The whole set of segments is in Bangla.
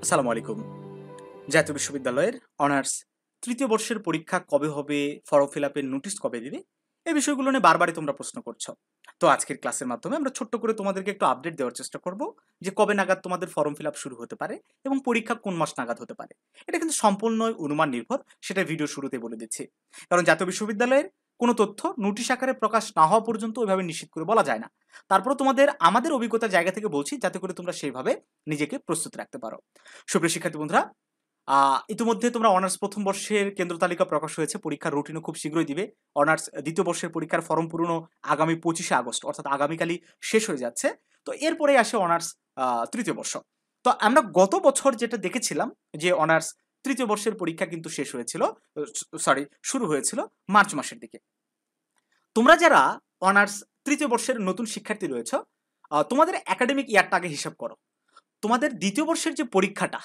আসসালামু আলাইকুম। জাতীয় বিশ্ববিদ্যালয়ের অনার্স তৃতীয় বর্ষের পরীক্ষা কবে হবে, ফর্ম ফিল আপের নোটিশ কবে দিবে? এই বিষয়গুলো নিয়ে বারবারই তোমরা প্রশ্ন করছো। তো আজকের ক্লাসের মাধ্যমে আমরা ছোট্ট করে তোমাদেরকে একটু আপডেট দেওয়ার চেষ্টা করব যে কবে নাগাদ তোমাদের ফর্ম ফিল আপ শুরু হতে পারে এবং পরীক্ষা কোন মাস নাগাদ হতে পারে। এটা কিন্তু সম্পূর্ণই অনুমান নির্ভর, সেটা ভিডিও শুরুতে বলে দিচ্ছি। কারণ জাতীয় বিশ্ববিদ্যালয়ের কোনো তথ্য নোটিশ আকারে প্রকাশ না হওয়া পর্যন্ত ওইভাবে নিশ্চিত করে বলা যায় না। তারপরে তোমাদের আমাদের অভিজ্ঞতার জায়গা থেকে বলছি যাতে করে তোমরা সেইভাবে নিজেকে প্রস্তুত রাখতে পারো। সুপ্রিয় শিক্ষার্থী বন্ধুরা, ইতিমধ্যে তোমরা অনার্স প্রথম বর্ষের কেন্দ্র তালিকা প্রকাশ হয়েছে। পরীক্ষার রুটিনও খুব শীঘ্রই দিবে। অনার্স দ্বিতীয় বর্ষের পরীক্ষার ফরম পূরণও আগামী 25শে আগস্ট অর্থাৎ আগামীকালই শেষ হয়ে যাচ্ছে। তো এরপরেই আসে অনার্স তৃতীয় বর্ষ। তো আমরা গত বছর যেটা দেখেছিলাম যে অনার্স তৃতীয় বর্ষের পরীক্ষা কিন্তু শেষ হয়েছিল, শুরু হয়েছিল মার্চ মাসের দিকে। তোমরা যারা অনার্স তৃতীয় বর্ষের নতুন শিক্ষার্থী রয়েছে, তোমাদের একাডেমিক ইয়ারটা আগে হিসাব করো। তোমাদের দ্বিতীয় বর্ষের যে পরীক্ষাটা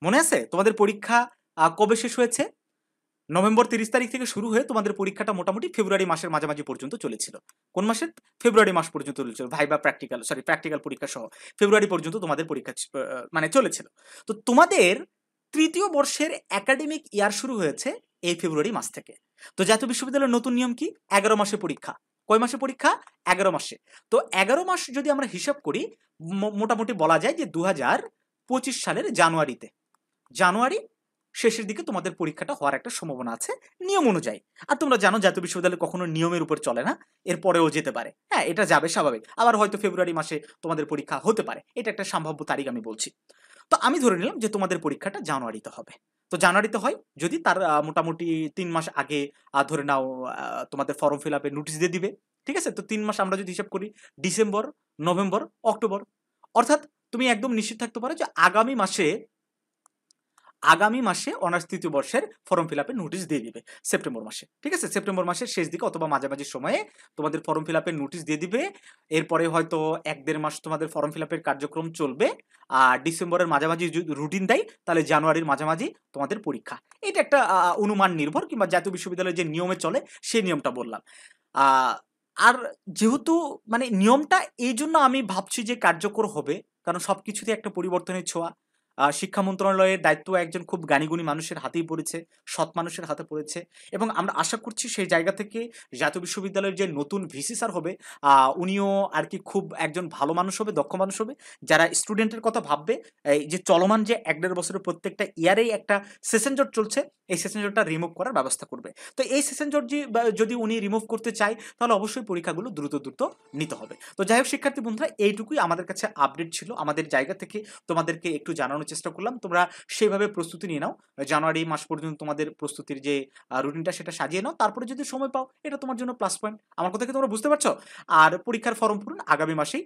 মনে আছে? তোমাদের পরীক্ষা কবে শেষ হয়েছে? নভেম্বর 30 তারিখ থেকে শুরু হয়ে তোমাদের পরীক্ষাটা মোটামুটি ফেব্রুয়ারি মাসের মাঝামাঝি পর্যন্ত চলেছিল। কোন মাসের? ফেব্রুয়ারি মাস পর্যন্ত চলেছিল। ভাইবা প্র্যাকটিক্যাল পরীক্ষা সহ ফেব্রুয়ারি পর্যন্ত তোমাদের পরীক্ষা মানে চলেছিল। তো তোমাদের তৃতীয় বর্ষের একাডেমিক ইয়ার শুরু হয়েছে এই ফেব্রুয়ারি মাস থেকে। তো জাতীয় বিশ্ববিদ্যালয়ের নতুন নিয়ম কি? 11 মাসে পরীক্ষা। কয় মাসে পরীক্ষা? 11 মাসে। তো 11 মাস যদি আমরা হিসাব করি, মোটামুটি বলা যায় যে 2025 সালের জানুয়ারি শেষের দিকে তোমাদের পরীক্ষাটা হওয়ার একটা সম্ভাবনা আছে নিয়ম অনুযায়ী। আর তোমরা জানো জাতীয় বিশ্ববিদ্যালয় কখনো নিয়মের উপর চলে না, এর পরেও যেতে পারে। হ্যাঁ, এটা যাবে স্বাভাবিক। আবার হয়তো ফেব্রুয়ারি মাসে তোমাদের পরীক্ষা হতে পারে, এটা একটা সম্ভাব্য তারিখ আমি বলছি। তো আমি ধরে নিলাম যে তোমাদের পরীক্ষাটা জানুয়ারিতে হবে। তো জানুয়ারিতে হয় যদি তার মোটামুটি 3 মাস আগে ধরে নাও তোমাদের ফর্ম ফিল আপের নোটিশ দিয়ে দিবে। ঠিক আছে? তো 3 মাস আমরা যদি হিসাব করি, ডিসেম্বর, নভেম্বর, অক্টোবর, অর্থাৎ তুমি একদম নিশ্চিত থাকতে পারো যে আগামী মাসে অনার্স তৃতীয় বর্ষের ফর্ম ফিল আপের নোটিশ দিয়ে দিবে সেপ্টেম্বর মাসে। ঠিক আছে? সেপ্টেম্বর মাসের শেষ দিকে অথবা মাঝামাঝি সময়ে তোমাদের ফর্ম ফিল আপের নোটিশ দিয়ে দিবে। এরপরে হয়তো 1-1.5 মাস তোমাদের ফর্ম ফিল আপের কার্যক্রম চলবে। আর ডিসেম্বরের মাঝামাঝি যদি রুটিন দেয় তাহলে জানুয়ারির মাঝামাঝি তোমাদের পরীক্ষা। এটা একটা অনুমান নির্ভর কিংবা জাতীয় বিশ্ববিদ্যালয়ের যে নিয়মে চলে সেই নিয়মটা বললাম। আহ, আর যেহেতু মানে নিয়মটা এই জন্য আমি ভাবছি যে কার্যকর হবে, কারণ সবকিছুতে একটা পরিবর্তনের ছোঁয়া। শিক্ষা মন্ত্রণালয়ের দায়িত্ব একজন খুব জ্ঞানীগুণী মানুষের হাতেই পড়েছে, সৎ মানুষের হাতে পড়েছে। এবং আমরা আশা করছি সেই জায়গা থেকে জাতীয় বিশ্ববিদ্যালয়ের যে নতুন ভিসি স্যার হবে, উনিও আর কি খুব একজন ভালো মানুষ হবে, দক্ষ মানুষ হবে, যারা স্টুডেন্টের কথা ভাববে। এই যে চলমান যে 1-1.5 বছরের প্রত্যেকটা ইয়ারেই একটা সেশন জট চলছে, এই সেশন জটটা রিমুভ করার ব্যবস্থা করবে। তো এই সেশন জট যদি উনি রিমুভ করতে চায় তাহলে অবশ্যই পরীক্ষাগুলো দ্রুত নিতে হবে। তো যাই হোক শিক্ষার্থী বন্ধুরা, এইটুকুই আমাদের কাছে আপডেট ছিল। আমাদের জায়গা থেকে তোমাদেরকে একটু জানানোর চেষ্টা করলাম। তোমরা সেভাবে প্রস্তুতি নিয়ে নাও। জানুয়ারি মাস পর্যন্ত তোমাদের প্রস্তুতির যে রুটিনটা সেটা সাজিয়ে নাও। তারপরে যদি সময় পাও, এটা তোমার জন্য প্লাস পয়েন্ট। আমার কথা কি তোমরা বুঝতে পারছো? আর পরীক্ষার ফর্ম পূরণ আগামী মাসেই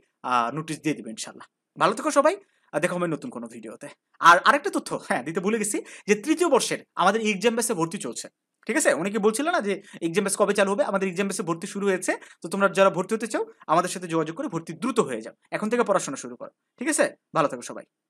নোটিশ দিয়ে দিবে ইনশাল্লাহ। ভালো থেকো সবাই। দেখা হবে নতুন কোনো ভিডিওতে। আর আরেকটা তথ্য দিতে ভুলে গেছি, যে তৃতীয় বর্ষের আমাদের এক্সাম বেসে ভর্তি চলছে। ঠিক আছে? অনেকে বলছিল না যে এক্সাম বেস কবে চালু হবে? আমাদের এক্সাম বেসে ভর্তি শুরু হয়েছে। তো তোমরা যারা ভর্তি হতে চাও আমাদের সাথে যোগাযোগ করে ভর্তি দ্রুত হয়ে যাও। এখন থেকে পড়াশোনা শুরু করো। ঠিক আছে? ভালো থাকো সবাই।